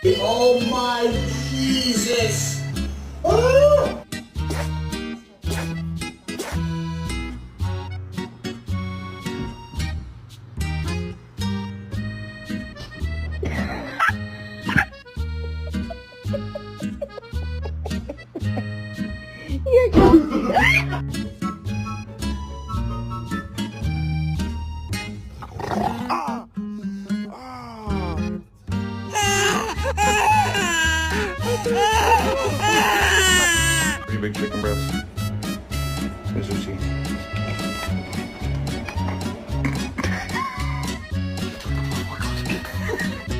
Oh my Jesus! Ah! Pretty big chicken breast. As you see.